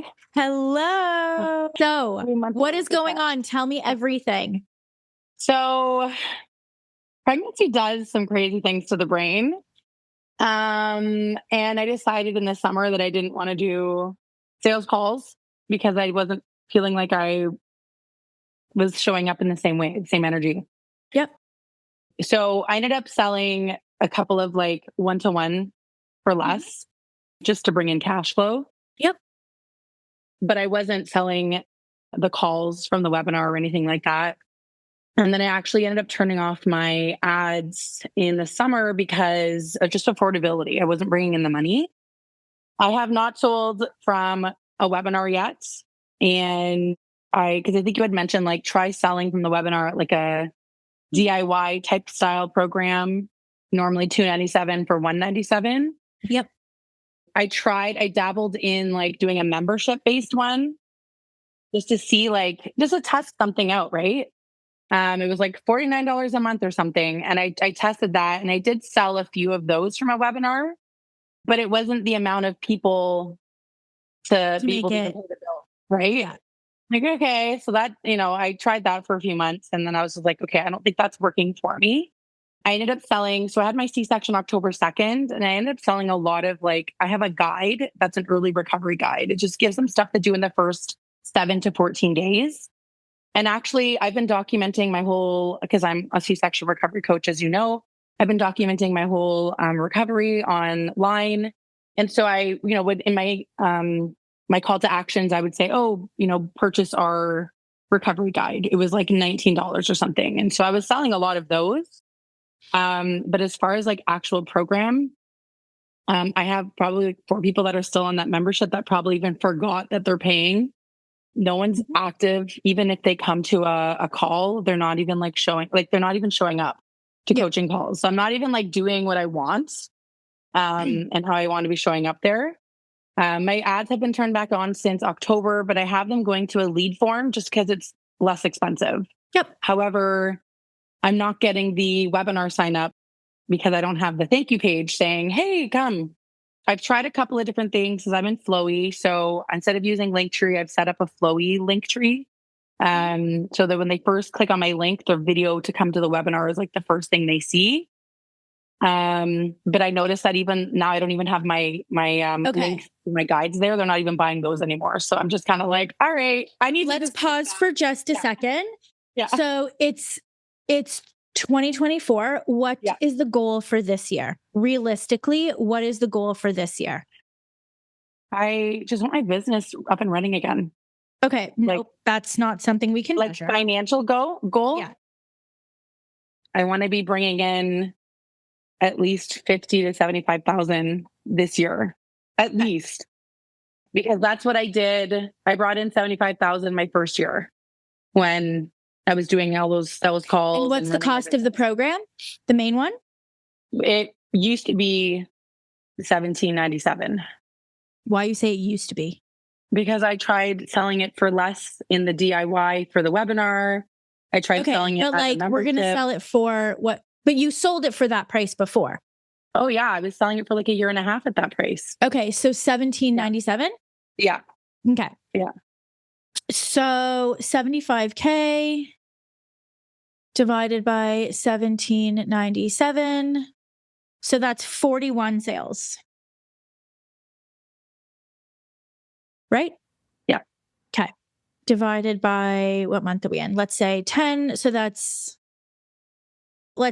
Hi. Hello. So, what is going on? on? Tell me everything. So, pregnancy does some crazy things to the brain. And I decided in the summer that I didn't want to do sales calls because I wasn't feeling like I was showing up in the same way, the same energy. Yep. So, I ended up selling a couple of like one-to-one for less just to bring in cash flow. Yep. But I wasn't selling the calls from the webinar or anything like that. And then I actually ended up turning off my ads in the summer because of just affordability. I wasn't bringing in the money. I have not sold from a webinar yet. And because I think you had mentioned like try selling from the webinar, like a DIY type style program, normally $297 for $197. Yep. I dabbled in like doing a membership based one just to see, like, just to test something out, right? It was like $49 a month or something. And I tested that and I did sell a few of those from a webinar, but it wasn't the amount of people to be able to pay the bill, right? Yeah. Like, okay, so that, I tried that for a few months and then I was just like, okay, I don't think that's working for me. I ended up selling, so I had my C-section October 2nd, and I ended up selling a lot of like, I have a guide that's an early recovery guide. It just gives them stuff to do in the first 7 to 14 days. And actually, I've been documenting my whole, because I'm a C-section recovery coach, as you know, I've been documenting my whole recovery online. And so I, would in my call to actions, I would say, purchase our recovery guide. It was like $19 or something. And so I was selling a lot of those. But as far as like actual program, I have probably like 4 people that are still on that membership that probably even forgot that they're paying. No one's active. Even if they come to a call, they're not even like they're not even showing up to coaching calls. So I'm not even like doing what I want and how I want to be showing up there. My ads have been turned back on since October, but I have them going to a lead form just because it's less expensive. Yep. However, I'm not getting the webinar sign up because I don't have the thank you page saying, hey, come. I've tried a couple of different things because I'm in Flowy. So instead of using Linktree, I've set up a Flowy Linktree. So that when they first click on my link, the video to come to the webinar is like the first thing they see. But I noticed that even now I don't even have my links, my guides there. They're not even buying those anymore. So I'm just kind of like, all right, Let's pause for just a second. Yeah. So it's 2024. What is the goal for this year? Realistically, what is the goal for this year? I just want my business up and running again. Okay. Nope. That's not something we can measure. Financial goal? Yeah. I want to be bringing in at least 50 to 75,000 this year, at least, because that's what I did. I brought in 75,000 my first year when I was doing all those calls. And what's the cost of the program? The main one? It used to be $17.97. Why you say it used to be? Because I tried selling it for less in the DIY for the webinar. I tried selling it. But like, we're going to sell it for what? But you sold it for that price before. Oh yeah. I was selling it for like a year and a half at that price. Okay. So $17.97. Yeah. Okay. Yeah. So 75K divided by 17.97. So that's 41 sales. Right? Yeah. Okay. Divided by what month are we in? Let's say 10. So let's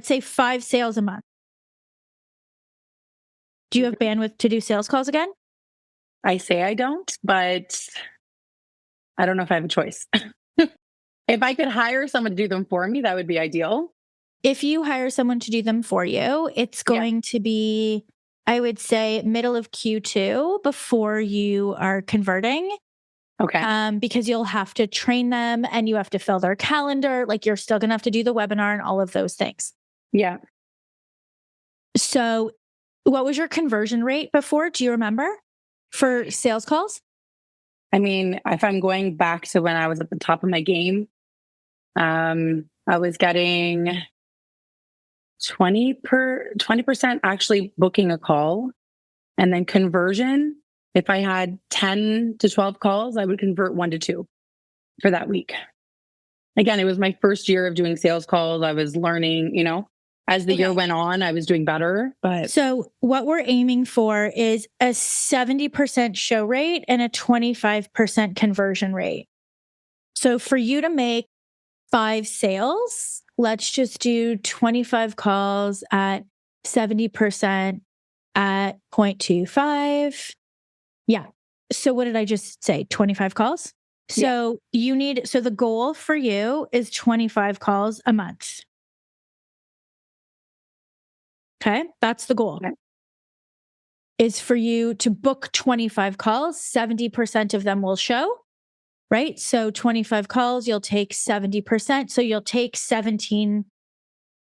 say 5 sales a month. Do you have bandwidth to do sales calls again? I say I don't, but I don't know if I have a choice. If I could hire someone to do them for me, that would be ideal. If you hire someone to do them for you, it's going to be, I would say, middle of Q2 before you are converting. Okay. Because you'll have to train them and you have to fill their calendar. Like you're still going to have to do the webinar and all of those things. Yeah. So what was your conversion rate before? Do you remember for sales calls? I mean, if I'm going back to when I was at the top of my game, I was getting 20% actually booking a call, and then conversion If I had 10 to 12 calls, I would convert 1 to 2 for that week. Again, it was my first year of doing sales calls. I was learning, as the year went on, I was doing better. But so what we're aiming for is a 70% show rate and a 25% conversion rate. So for you to make 5 sales, let's just do 25 calls at 70% at 0.25. Yeah. So what did I just say? 25 calls? So so the goal for you is 25 calls a month. Okay. That's the goal. Okay. Is for you to book 25 calls. 70% of them will show, right? So 25 calls, you'll take 70%. So you'll take 17,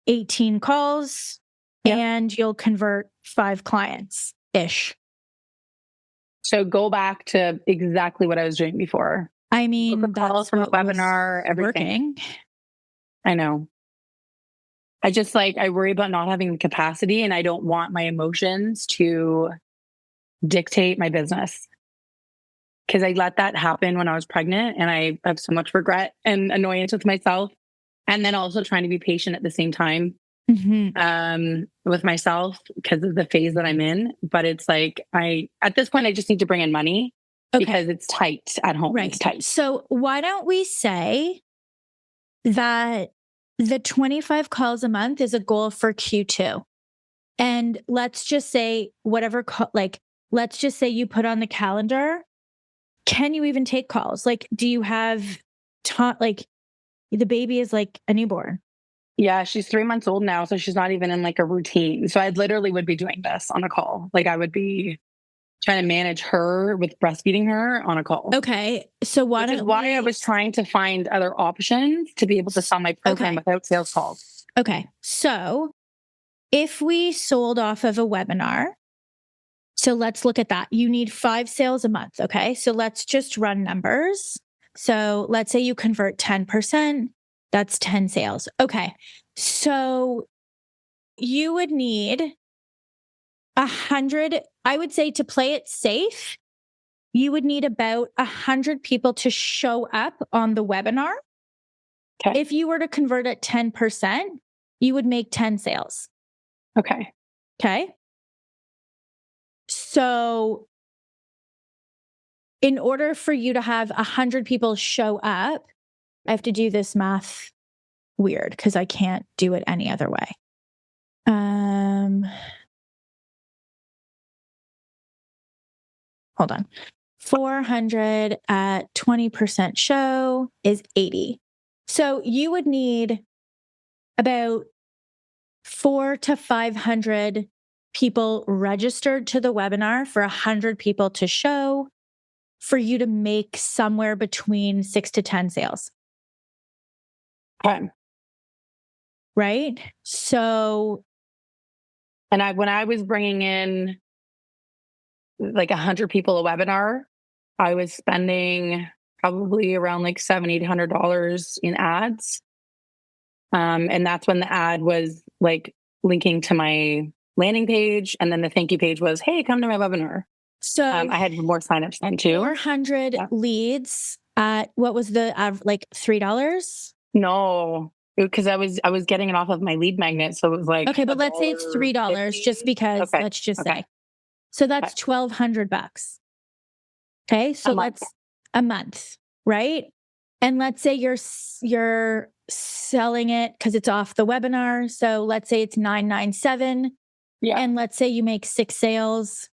18 calls and you'll convert 5 clients ish. So go back to exactly what I was doing before. I mean, that's from a webinar, everything. Working. I know. I worry about not having the capacity, and I don't want my emotions to dictate my business. Because I let that happen when I was pregnant, and I have so much regret and annoyance with myself. And then also trying to be patient at the same time with myself because of the phase that I'm in. But it's at this point, I just need to bring in money because it's tight at home. Right. It's tight. So why don't we say that the 25 calls a month is a goal for Q2? And let's just say let's just say you put on the calendar. Can you even take calls? Do you have the baby is like a newborn? Yeah, she's 3 months old now, so she's not even in a routine. So I literally would be doing this on a call. I would be trying to manage her with breastfeeding her on a call. Okay. So why I was trying to find other options to be able to sell my program without sales calls. Okay. So if we sold off of a webinar, so let's look at that. You need 5 sales a month. Okay. So let's just run numbers. So let's say you convert 10%. That's 10 sales. Okay. So you would need 100. I would say to play it safe, you would need about 100 people to show up on the webinar. Okay. If you were to convert at 10%, you would make 10 sales. Okay. Okay. So in order for you to have 100 people show up, I have to do this math weird because I can't do it any other way. Hold on. 400 at 20% show is 80. So you would need about 400 to 500 people registered to the webinar for 100 people to show for you to make somewhere between 6 to 10 sales. Okay. Right? So. And when I was bringing in 100 people a webinar, I was spending probably around $700, $800 in ads. And that's when the ad was linking to my landing page. And then the thank you page was, hey, come to my webinar. So I had more signups then too. 400 leads at what was the $3? No, because I was getting it off of my lead magnet. So it was okay, but let's say it's $3 just because let's just say. So that's $1,200. Okay. So let's a month, right? And let's say you're selling it because it's off the webinar. So let's say it's $997. Yeah. And let's say you make 6 sales,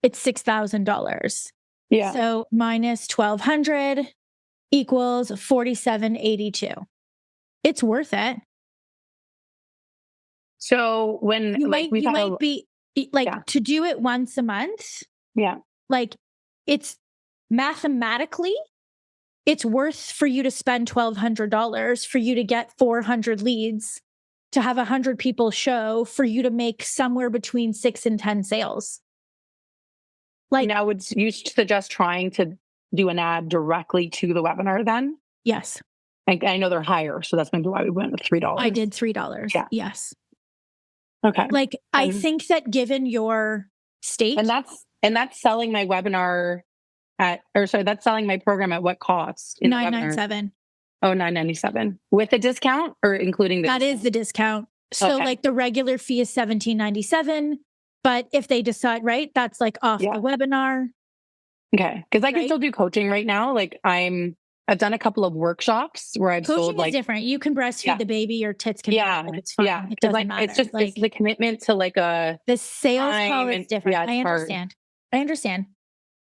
it's $6,000. Yeah. So minus 1,200 equals $4,782. It's worth it. So when you might be to do it once a month. Yeah. It's mathematically, it's worth for you to spend $1,200 for you to get 400 leads, to have 100 people show, for you to make somewhere between 6 and 10 sales. Now, would you suggest trying to do an ad directly to the webinar then? Yes. I know they're higher, so that's maybe why we went with $3. I did $3. Yeah. Yes. Okay. I think that given your state, and And that's selling my webinar that's selling my program at what cost? $997. Oh, $997 with a discount or including that is the discount. So like the regular fee is $17.97, but if they decide, right, that's like off the webinar. Okay. Cause I can still do coaching right now. Like I've done a couple of workshops where I've sold Coaching is different. You can breastfeed the baby, your tits can it's fine. Yeah. It doesn't matter. It's just it's the commitment to like the sales call is different. I understand. I understand.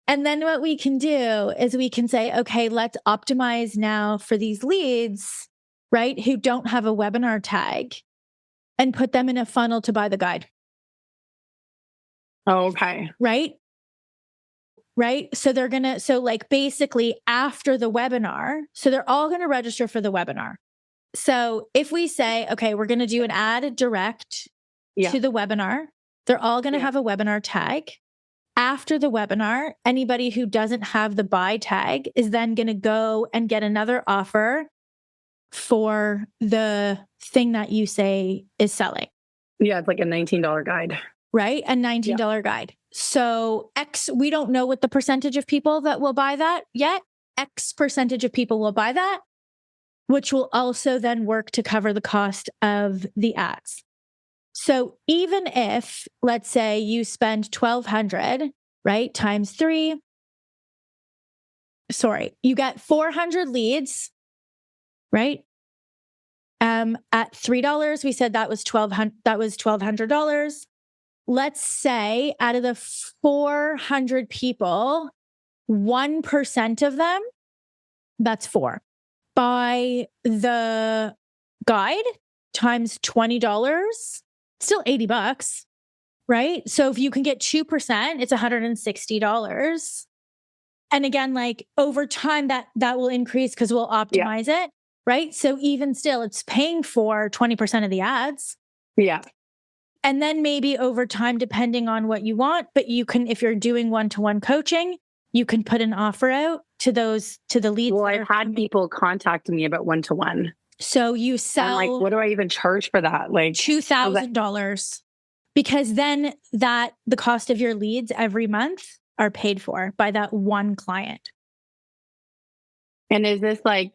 And then what we can do is we can say, okay, let's optimize now for these leads, right? Who don't have a webinar tag and put them in a funnel to buy the guide. Okay. Right? So so like basically after the webinar, so they're all going to register for the webinar. So if we say, okay, we're going to do an ad direct to the webinar, they're all going to have a webinar tag. After the webinar, anybody who doesn't have the buy tag is then going to go and get another offer for the thing that you say is selling. Yeah, it's like a $19 guide. Right? A $19 guide. So we don't know what the percentage of people that will buy that yet. X percentage of people will buy that, which will also then work to cover the cost of the ads. So even if, let's say you spend $1,200, right, times 3, you get 400 leads, right? At $3, we said that was $1,200. Let's say out of the 400 people, 1% of them, that's 4, buy the guide times $20, still $80, right? So if you can get 2%, it's $160. And again, like over time that will increase because we'll optimize it, right? So even still, it's paying for 20% of the ads. Yeah. And then maybe over time, depending on what you want, but you can, if you're doing one-to-one coaching, you can put an offer out to the leads. Well, I've had people contact me about one-to-one. So you sell. I'm like, what do I even charge for that? Like $2,000, because then the cost of your leads every month are paid for by that one client. And is this like,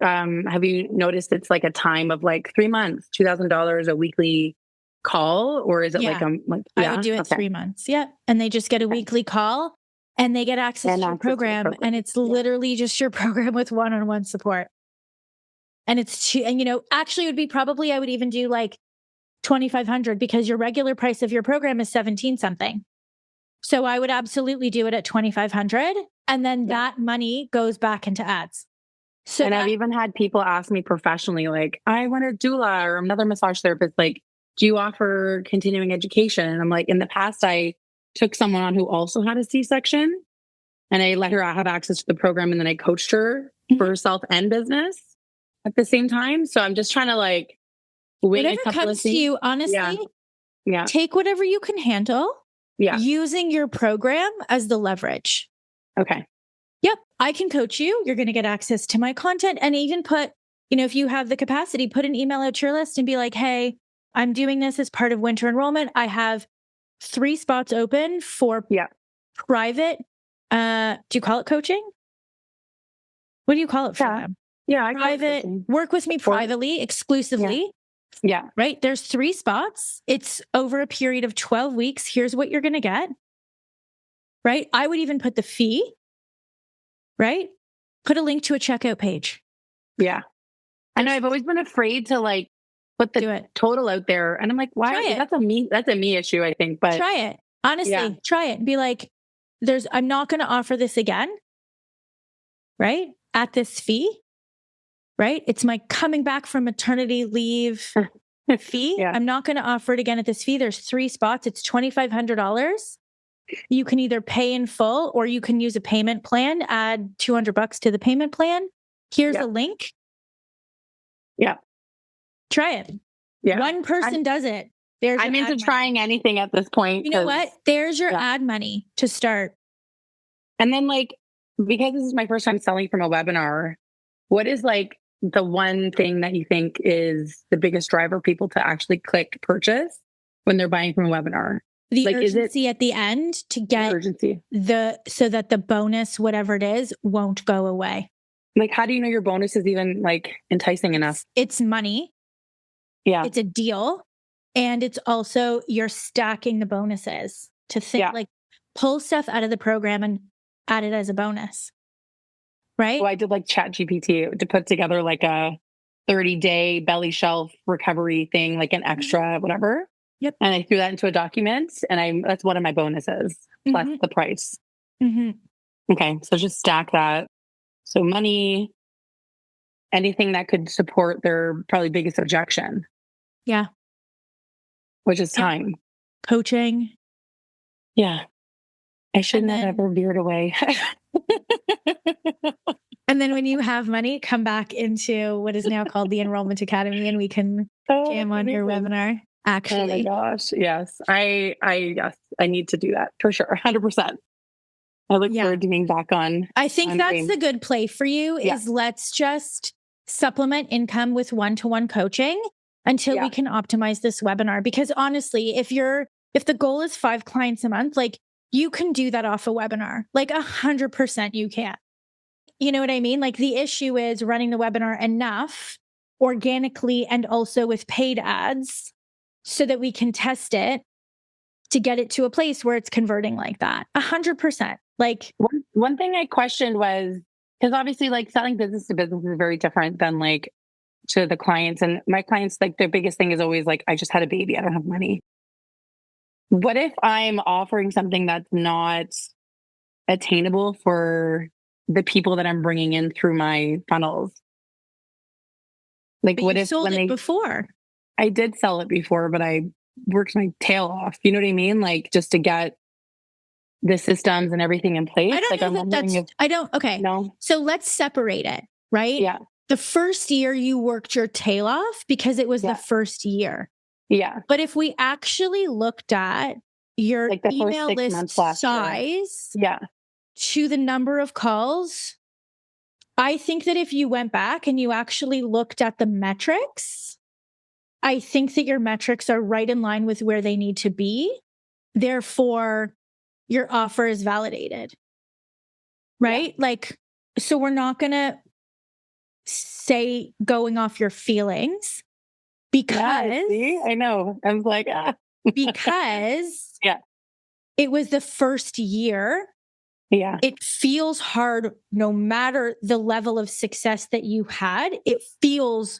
have you noticed it's like a time of like 3 months, $2,000 a weekly call, or is it I would do it 3 months. Yeah. And they just get a weekly call and they get access to your program. And it's literally just your program with one-on-one support. And actually it would be probably, I would even do like $2,500 because your regular price of your program is 17 something. So I would absolutely do it at $2,500. And then that money goes back into ads. So I've even had people ask me professionally, like, I want a doula or another massage therapist, like, do you offer continuing education? And I'm like, in the past, I took someone on who also had a C-section and I let her have access to the program. And then I coached her for herself and business at the same time. So I'm just trying to like wing whatever comes to you, honestly, take whatever you can handle using your program as the leverage. Okay. Yep. I can coach you. You're going to get access to my content and even put, if you have the capacity, put an email out to your list and be like, hey, I'm doing this as part of winter enrollment. I have 3 spots open for private. Do you call it coaching? What do you call it for them? Yeah. Private. Work with me privately, exclusively. Yeah. Right. There's 3 spots. It's over a period of 12 weeks. Here's what you're going to get. Right. I would even put the fee. Right. Put a link to a checkout page. Yeah. I know I've always been afraid to like put the total out there. And I'm like, why? That's a me issue, I think. But try it. Honestly, try it and be like, I'm not going to offer this again. Right. At this fee. Right. It's my coming back from maternity leave fee. I'm not going to offer it again at this fee. There's 3 spots. It's $2,500. You can either pay in full or you can use a payment plan, add $200 to the payment plan. Here's a link. Yeah. Try it. Yeah. One person does it. I'm into trying anything at this point. You know what? There's your ad money to start. And then like, because this is my first time selling from a webinar, what is like the one thing that you think is the biggest driver for people to actually click purchase when they're buying from a webinar? The like, urgency at the end to get urgency so that the bonus, whatever it is, won't go away. Like, how do you know your bonus is even like enticing enough? It's money. Yeah. It's a deal. And it's also you're stacking the bonuses to think like pull stuff out of the program and add it as a bonus. Right. So I did like Chat GPT to put together like a 30-day belly shelf recovery thing, like an extra, whatever. Yep. And I threw that into a document and that's one of my bonuses plus the price. Okay. So just stack that. So money, anything that could support their probably biggest objection. Yeah. Which is time. Coaching. Yeah. I shouldn't have ever veered away. And then when you have money, come back into what is now called the Enrollment Academy and we can jam on your webinar. Actually. Oh my gosh. Yes. Yes, I need to do that for sure. 100%. I look forward to being back on. I think that's the good play for you is let's just supplement income with one-to-one coaching until we can optimize this webinar. Because honestly, if the goal is 5 clients a month, like you can do that off a webinar, like 100% you can. You know what I mean? Like the issue is running the webinar enough organically and also with paid ads so that we can test it to get it to a place where it's converting like that. 100%. Like one thing I questioned was, because obviously like selling business to business is very different than like to the clients. And my clients, like their biggest thing is always like, I just had a baby. I don't have money. What if I'm offering something that's not attainable for the people that I'm bringing in through my funnels? Like, what if sold it before? I did sell it before, but I worked my tail off. You know what I mean? Like just to get the systems and everything in place. Okay. No. So let's separate it, right? Yeah. The first year you worked your tail off because it was the first year. Yeah. But if we actually looked at your like email list size to the number of calls, I think that if you went back and you actually looked at the metrics, I think that your metrics are right in line with where they need to be. Therefore, your offer is validated, right? Like, so we're not going to say going off your feelings because I know. I'm like, because it was the first year. Yeah. It feels hard no matter the level of success that you had. It feels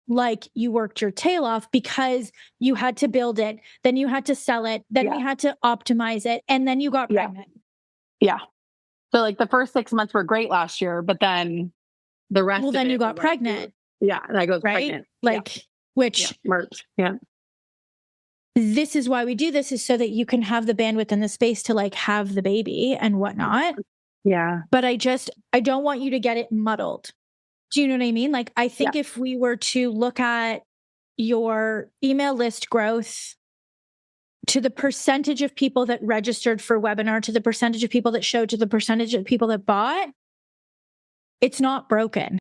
like you worked your tail off because you had to build it, then you had to sell it, then we had to optimize it, and then you got pregnant. Yeah. So like the first 6 months were great last year, but then the rest of then it you got pregnant. And I got pregnant. Like, which March. Yeah. This is why we do this, is so that you can have the bandwidth and the space to like have the baby and whatnot. Yeah. But I don't want you to get it muddled. Do you know what I mean? Like, I think if we were to look at your email list growth to the percentage of people that registered for webinar, to the percentage of people that showed, to the percentage of people that bought, it's not broken.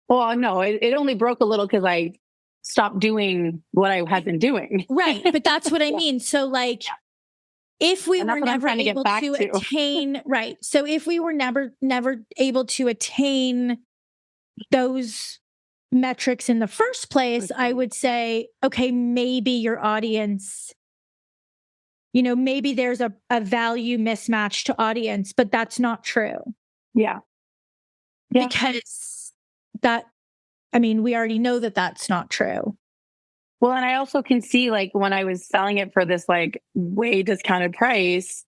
Well, no, it only broke a little because I stopped doing what I had been doing. Right. But that's what I mean. So like, if we were never able to attain, right. So if we were never able to attain those metrics in the first place, I would say, okay, maybe your audience, maybe there's a value mismatch to audience, but that's not true. Yeah. Because we already know that that's not true. Well, and I also can see like when I was selling it for this like way discounted price,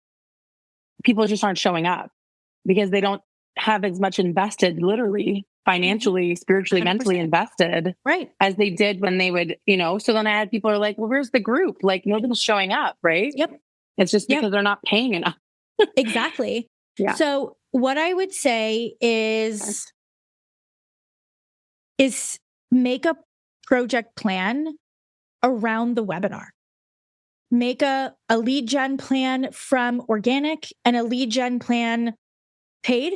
people just aren't showing up because they don't have as much invested, literally, financially, spiritually, 100%. Mentally invested, right, as they did when they would, So then I had people are like, well, where's the group? Like nobody's showing up, right? Yep. It's just because they're not paying enough. Exactly. Yeah. So what I would say is make a project plan around the webinar. Make a lead gen plan from organic and a lead gen plan paid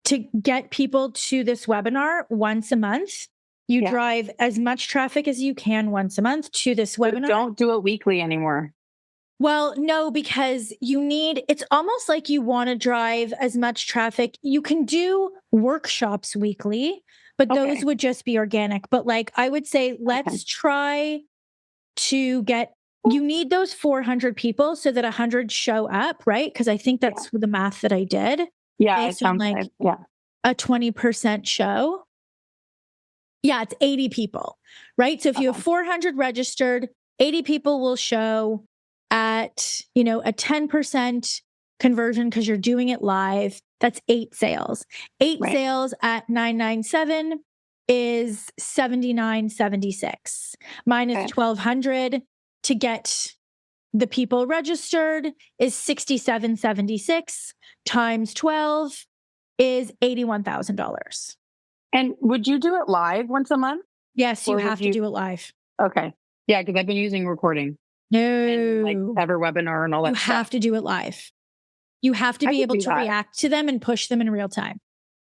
to get people to this webinar once a month You drive as much traffic as you can once a month to this webinar. Don't do it weekly anymore. Well, no, because it's almost like you want to drive as much traffic. You can do workshops weekly, but those would just be organic. But like, I would say, let's try to you need those 400 people so that 100 show up, right? Because I think that's the math that I did. Yeah. Based on a 20% show. Yeah, it's 80 people, right? So if you have 400 registered, 80 people will show at, a 10% conversion because you're doing it live. That's 8 sales. 8 sales at $997 is $79.76 minus $1,200 to get the people registered is $67.76 times 12 is $81,000. And would you do it live once a month? Yes, you have to do it live. Okay. Yeah, because I've been using recording. No. And like EverWebinar and all that You have to do it live. You have to be able to react to them and push them in real time.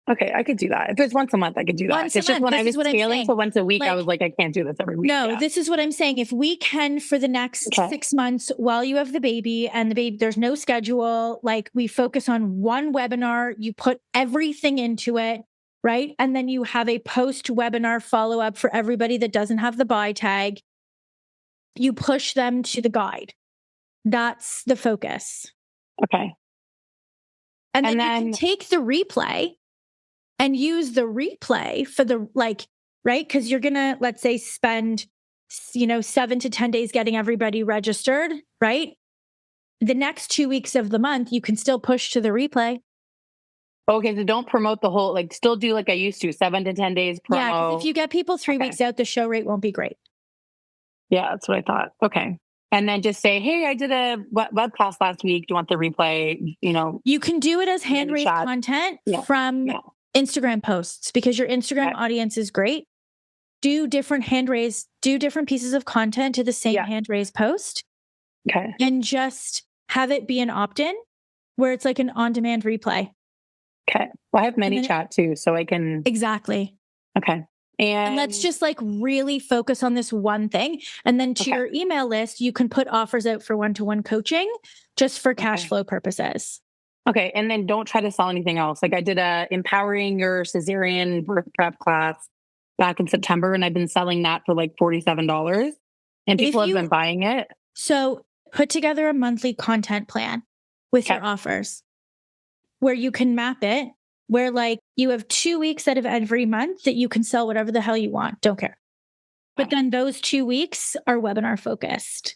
Okay, I could do that. If it's once a month, I could do that. It's just when I was scaling to once a week, I was like, I can't do this every week. No, this is what I'm saying. If we can, for the next 6 months while you have the baby and there's no schedule, like we focus on one webinar, you put everything into it, right? And then you have a post-webinar follow-up for everybody that doesn't have the buy tag. You push them to the guide. That's the focus. Okay. And then you can take the replay and use the replay for right? Because you're going to, let's say, spend, 7 to 10 days getting everybody registered, right? The next 2 weeks of the month, you can still push to the replay. Okay, so don't promote the whole, still do like I used to, 7 to 10 days promo. Yeah, because if you get people 3 weeks out, the show rate won't be great. Yeah, that's what I thought. Okay. And then just say, hey, I did a web class last week. Do you want the replay? You can do it as hand-raised content from Instagram posts because your Instagram audience is great. Do different different pieces of content to the same hand-raised post. Okay. And just have it be an opt-in where it's like an on-demand replay. Okay. Well, I have ManyChat too, so I can. Exactly. Okay. And let's just really focus on this one thing. And then to your email list, you can put offers out for one-to-one coaching just for cash flow purposes. Okay. And then don't try to sell anything else. Like I did a empowering your cesarean birth prep class back in September, and I've been selling that for like $47 and people have been buying it. So put together a monthly content plan with your offers where you can map it, where you have 2 weeks out of every month that you can sell whatever the hell you want. Don't care. But then those 2 weeks are webinar focused.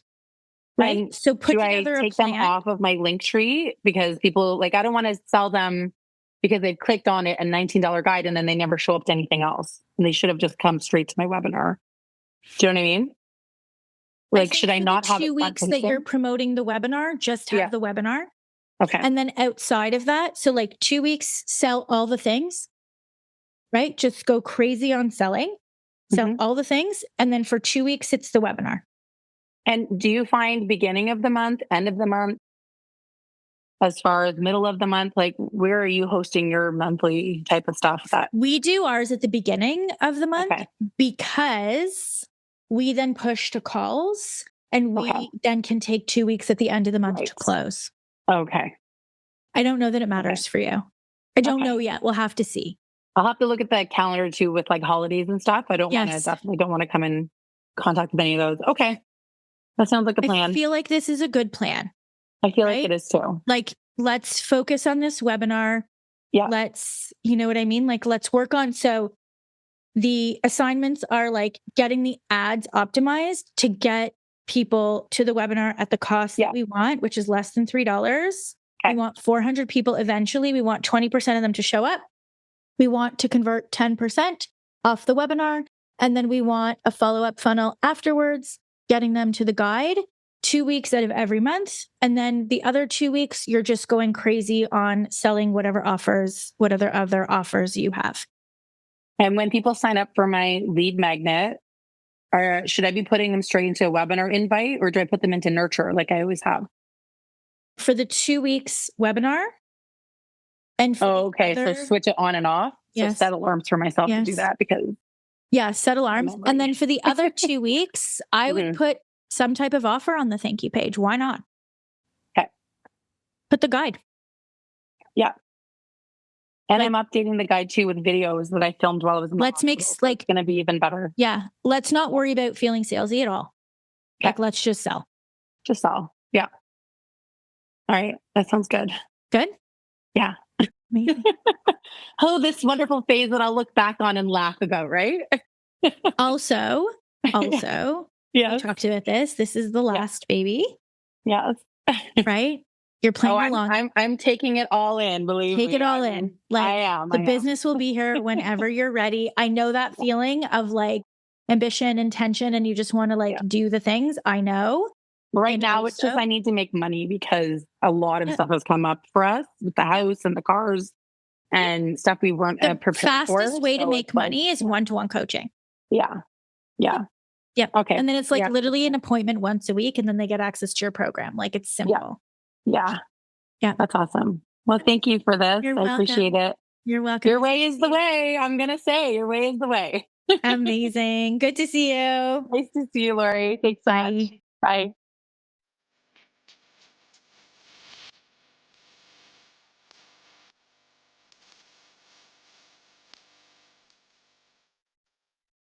Right. And so put together take them off of my link tree because people I don't want to sell them because they've clicked on it, a $19 guide, and then they never show up to anything else. And they should have just come straight to my webinar. Do you know what I mean? Should I not have 2 weeks that you're promoting the webinar, just have the webinar. Okay. And then outside of that, so 2 weeks, sell all the things, right? Just go crazy on selling, sell all the things. And then for 2 weeks, it's the webinar. And do you find beginning of the month, end of the month, as far as middle of the month, where are you hosting your monthly type of stuff? We do ours at the beginning of the month because we then push to calls and we then can take 2 weeks at the end of the month to close. Okay. I don't know that it matters for you. I don't know yet. We'll have to see. I'll have to look at the calendar too with holidays and stuff. I definitely don't want to come in contact with any of those. Okay. That sounds like a plan. I feel like this is a good plan. I feel like it is too. Let's focus on this webinar. Yeah. Let's, you know what I mean? Let's work on. So the assignments are getting the ads optimized to get people to the webinar at the cost that we want, which is less than $3. We want 400 people eventually. We want 20% of them to show up. We want to convert 10% off the webinar. And then we want a follow-up funnel afterwards, getting them to the guide 2 weeks out of every month. And then the other 2 weeks, you're just going crazy on selling whatever other offers you have. And when people sign up for my lead magnet, should I be putting them straight into a webinar invite or do I put them into nurture like I always have? For the 2 weeks webinar. And so switch it on and off. Yes. So set alarms for myself to do that because Yeah, set alarms. And then for the other 2 weeks, I would put some type of offer on the thank you page. Why not? Okay. Put the guide. Yeah. And I'm updating the guide too with videos that I filmed while I was in the hospital. It's going to be even better. Yeah. Let's not worry about feeling salesy at all. Okay. Like, let's just sell. Just sell. Yeah. All right. That sounds good. Good? Yeah. Amazing. Oh, this wonderful phase that I'll look back on and laugh about, right? Also, we talked about this. This is the last baby. Yes. Right? You're playing along. I'm taking it all in, believe me. Take it all in. Like, I am. The business will be here whenever you're ready. I know that feeling of like ambition and tension, and you just want to like do the things. I know. Right now, it's just I need to make money because a lot of stuff has come up for us with the house and the cars and stuff we weren't prepared for. The fastest way to make money is one-to-one coaching. Yeah. Yeah. Yep. Okay. And then it's like literally an appointment once a week, and then they get access to your program. Like, it's simple. Yeah. That's awesome. Well, thank you for this. I appreciate it. You're welcome. Your way is the way. I'm going to say your way is the way. Amazing. Good to see you. Nice to see you, Lori. Thanks. Bye. Bye.